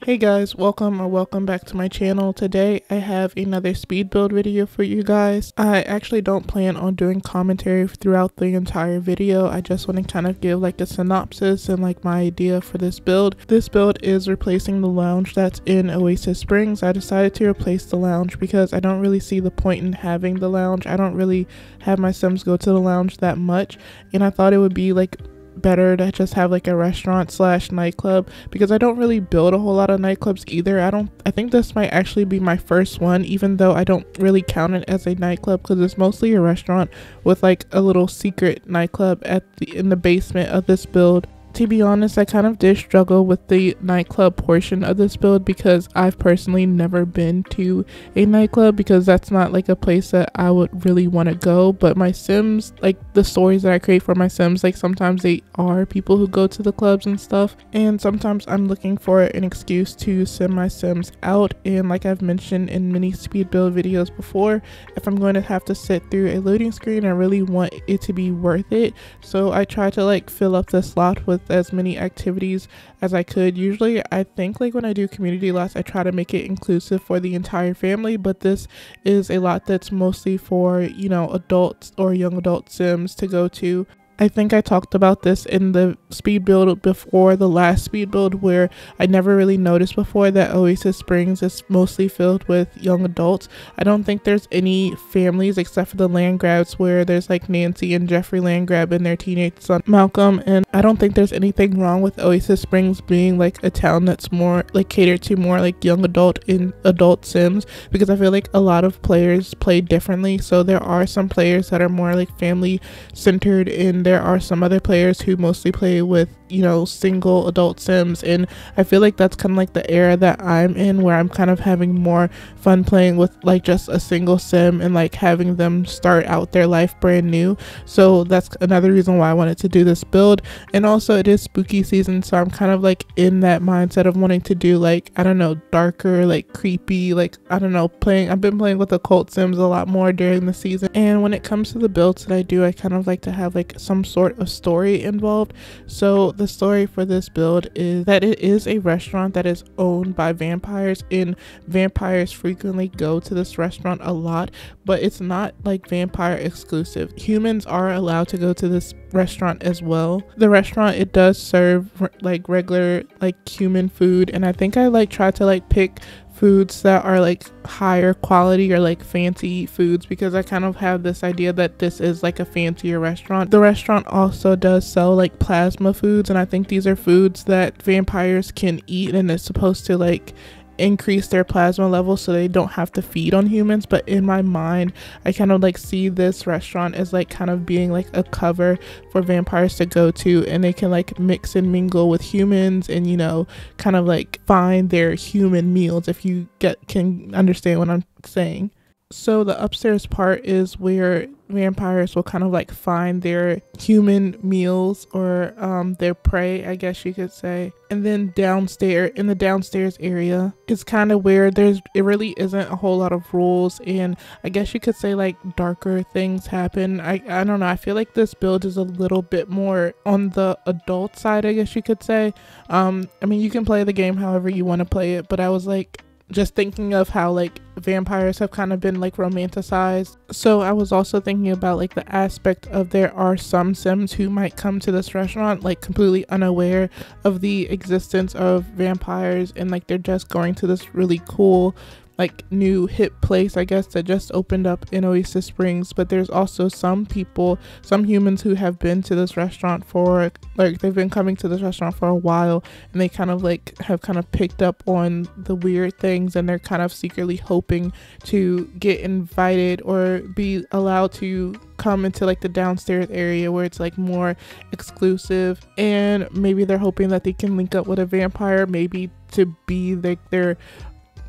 Hey guys, welcome back to my channel. Today I have another speed build video for you guys. I actually don't plan on doing commentary throughout the entire video. I just want to kind of give like a synopsis and like my idea for this build. This build is replacing the lounge that's in Oasis Springs. I decided to replace the lounge because I don't really see the point in having the lounge. I don't really have my Sims go to the lounge that much, and I thought it would be like better to just have like a restaurant slash nightclub, because I don't really build a whole lot of nightclubs either. I think this might actually be my first one, even though I don't really count it as a nightclub because it's mostly a restaurant with like a little secret nightclub in the basement of this build. To be honest, I kind of did struggle with the nightclub portion of this build because I've personally never been to a nightclub, because that's not like a place that I would really want to go. But my Sims, like the stories that I create for my Sims, like sometimes they are people who go to the clubs and stuff, and sometimes I'm looking for an excuse to send my Sims out. And like I've mentioned in many speed build videos before, if I'm going to have to sit through a loading screen, I really want it to be worth it. So I try to like fill up the slot with as many activities as I could. Usually I think like when I do community lots, I try to make it inclusive for the entire family, but this is a lot that's mostly for, you know, adults or young adult Sims to go to. I think I talked about this in the speed build before, the last speed build, where I never really noticed before that Oasis Springs is mostly filled with young adults. I don't think there's any families except for the Landgrabs, where there's like Nancy and Jeffrey Landgrab and their teenage son Malcolm, and I don't think there's anything wrong with Oasis Springs being like a town that's more like catered to more like young adult and adult Sims, because I feel like a lot of players play differently. So there are some players that are more like family centered, and there are some other players who mostly play with, you know, single adult Sims, and I feel like that's kind of like the era that I'm in, where I'm kind of having more fun playing with like just a single Sim and like having them start out their life brand new. So that's another reason why I wanted to do this build. And also it is spooky season, so I'm kind of like in that mindset of wanting to do like, I don't know, darker, like creepy, like I don't know, I've been playing with occult Sims a lot more during the season. And when it comes to the builds that I do, I kind of like to have like some sort of story involved. So the story for this build is that it is a restaurant that is owned by vampires, and vampires frequently go to this restaurant a lot, but it's not like vampire exclusive. Humans are allowed to go to this restaurant as well. The restaurant, it does serve like regular like human food, and I think I like try to like pick foods that are like higher quality or like fancy foods, because I kind of have this idea that this is like a fancier restaurant. The restaurant also does sell like plasma foods, and I think these are foods that vampires can eat, and it's supposed to like increase their plasma levels so they don't have to feed on humans. But in my mind, I kind of like see this restaurant as like kind of being like a cover for vampires to go to, and they can like mix and mingle with humans and, you know, kind of like find their human meals, if you can understand what I'm saying. So the upstairs part is where vampires will kind of like find their human meals, or their prey, I guess you could say. And then downstairs, in the downstairs area, is kind of where it really isn't a whole lot of rules, and I guess you could say like darker things happen. I don't know, I feel like this build is a little bit more on the adult side, I guess you could say. I mean, you can play the game however you want to play it, but I was like just thinking of how like vampires have kind of been like romanticized. So I was also thinking about like the aspect of there are some Sims who might come to this restaurant like completely unaware of the existence of vampires, and like they're just going to this really cool like new hip place, I guess, that just opened up in Oasis Springs. But there's also some humans who have been to this restaurant for like, they've been coming to this restaurant for a while, and they kind of like have kind of picked up on the weird things, and they're kind of secretly hoping to get invited or be allowed to come into like the downstairs area where it's like more exclusive, and maybe they're hoping that they can link up with a vampire, maybe to be like their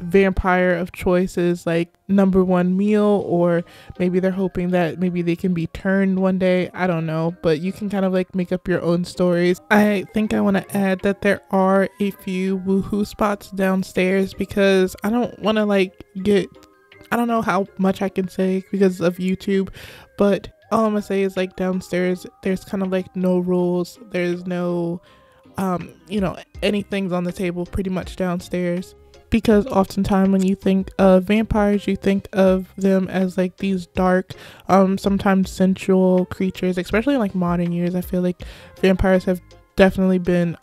vampire of choice is like #1 meal, or maybe they're hoping that maybe they can be turned one day. I don't know, but you can kind of like make up your own stories. I think I want to add that there are a few woohoo spots downstairs, because I don't want to like I don't know how much I can say because of YouTube, but all I'm gonna say is like downstairs there's kind of like no rules. There's no you know, anything's on the table pretty much downstairs. Because oftentimes when you think of vampires, you think of them as like these dark, sometimes sensual creatures, especially in like modern years. I feel like vampires have definitely been,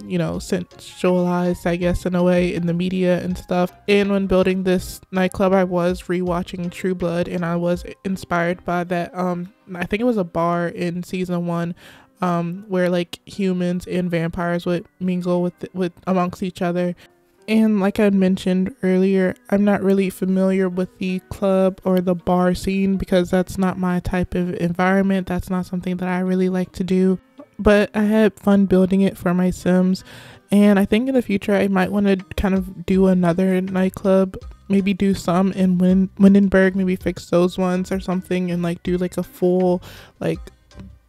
you know, sensualized, I guess, in a way in the media and stuff. And when building this nightclub, I was rewatching True Blood, and I was inspired by that. I think it was a bar in season 1, where like humans and vampires would mingle with amongst each other. And like I had mentioned earlier, I'm not really familiar with the club or the bar scene because that's not my type of environment. That's not something that I really like to do. But I had fun building it for my Sims. And I think in the future I might want to kind of do another nightclub. Maybe do some in Windenburg, maybe fix those ones or something, and like do like a full, like,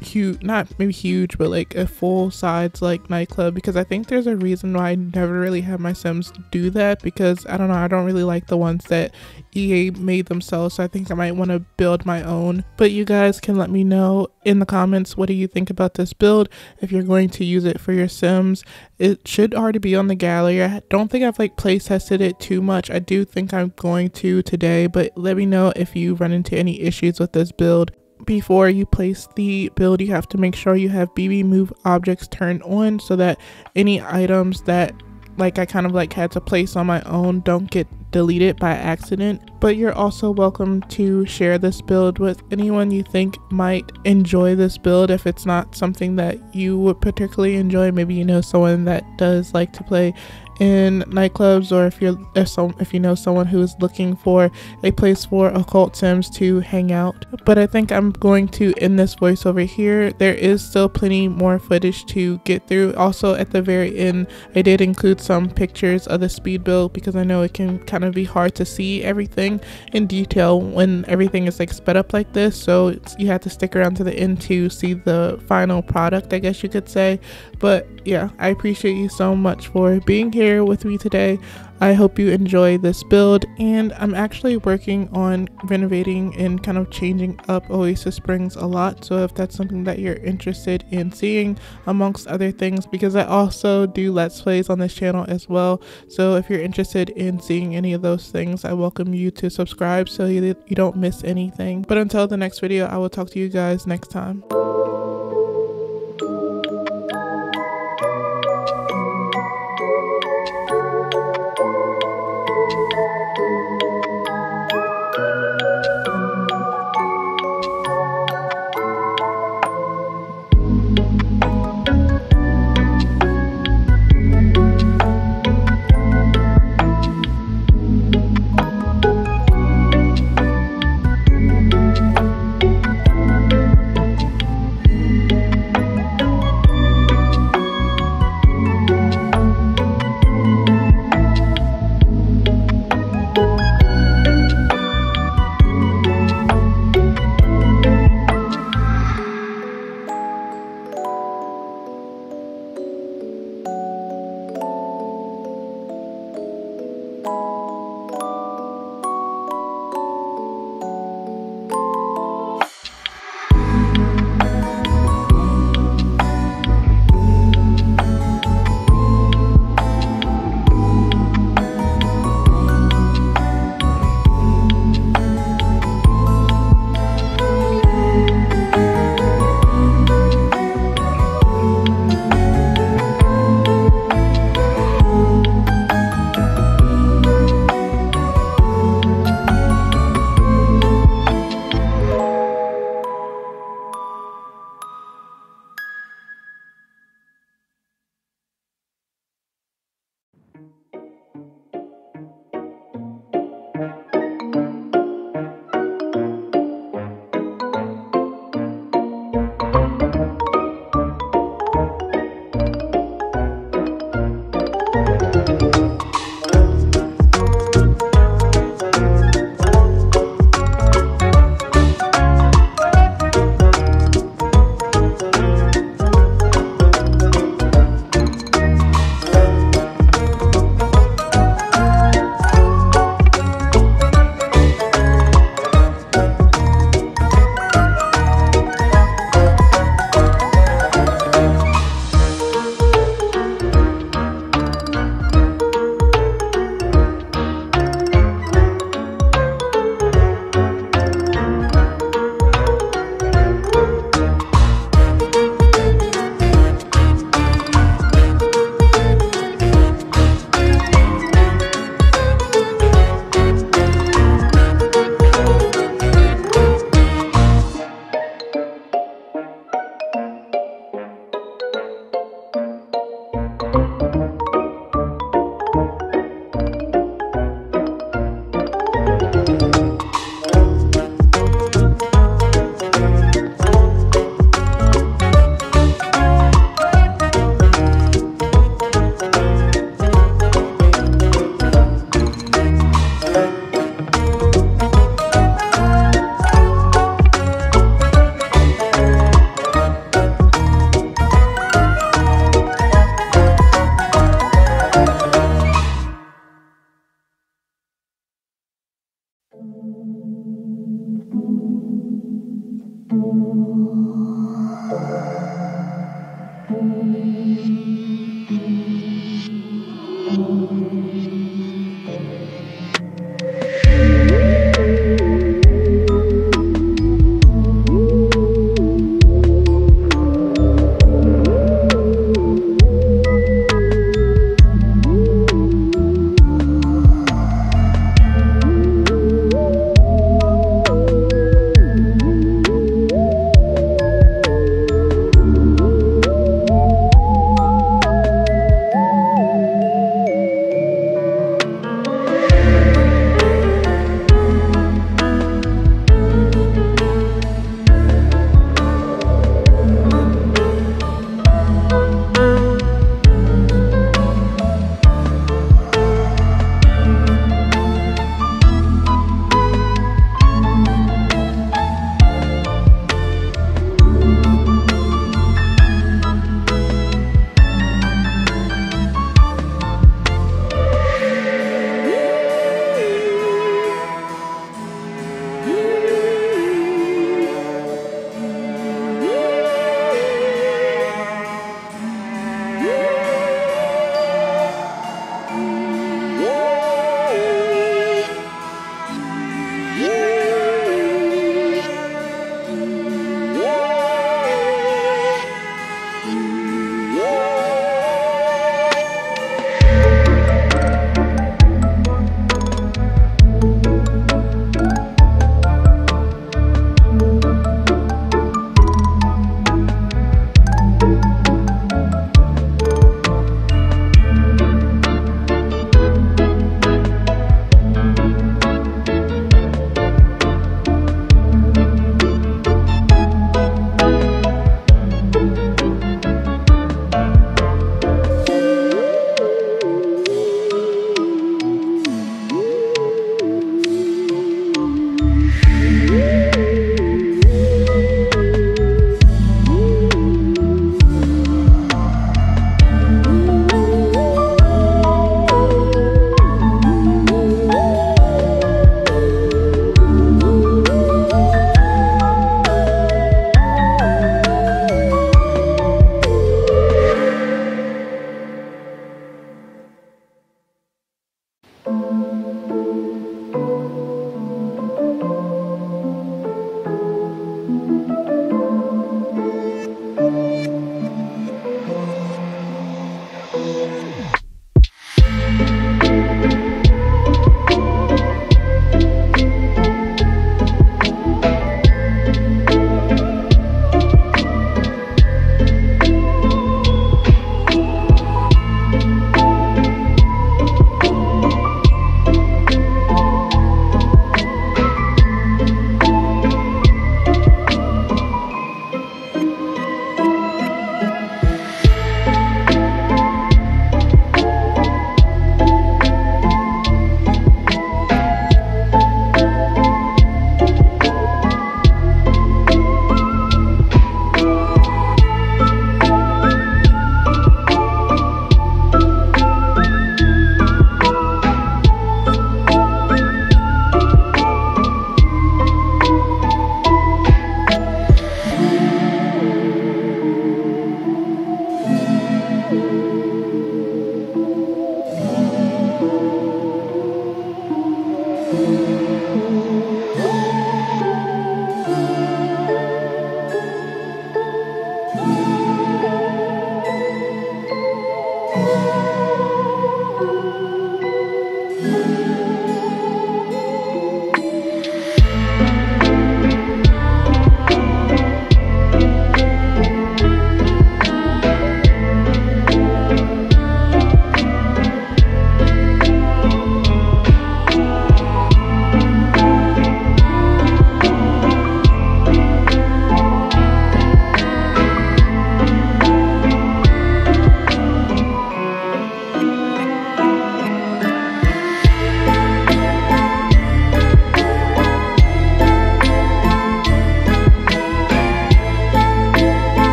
huge, not maybe huge, but like a full size like nightclub, because I think there's a reason why I never really have my Sims do that, because I don't know, I don't really like the ones that EA made themselves. So I think I might want to build my own. But you guys can let me know in the comments, what do you think about this build, if you're going to use it for your Sims. It should already be on the gallery. I don't think I've like play tested it too much. I do think I'm going to today, but let me know if you run into any issues with this build. Before you place the build, you have to make sure you have bb.moveobjects turned on, so that any items that like I kind of like had to place on my own don't get deleted by accident. But you're also welcome to share this build with anyone you think might enjoy this build. If it's not something that you would particularly enjoy, maybe you know someone that does like to play in nightclubs, or if you know someone who is looking for a place for occult Sims to hang out. But I think I'm going to end this voiceover here. There is still plenty more footage to get through. Also at the very end, I did include some pictures of the speed build, because I know it can kind of be hard to see everything in detail when everything is like sped up like this. So you have to stick around to the end to see the final product, I guess you could say. But yeah, I appreciate you so much for being here with me today. I hope you enjoy this build, and I'm actually working on renovating and kind of changing up Oasis Springs a lot. So if that's something that you're interested in seeing, amongst other things, because I also do Let's Plays on this channel as well. So if you're interested in seeing any of those things, I welcome you to subscribe so you don't miss anything. But until the next video, I will talk to you guys next time.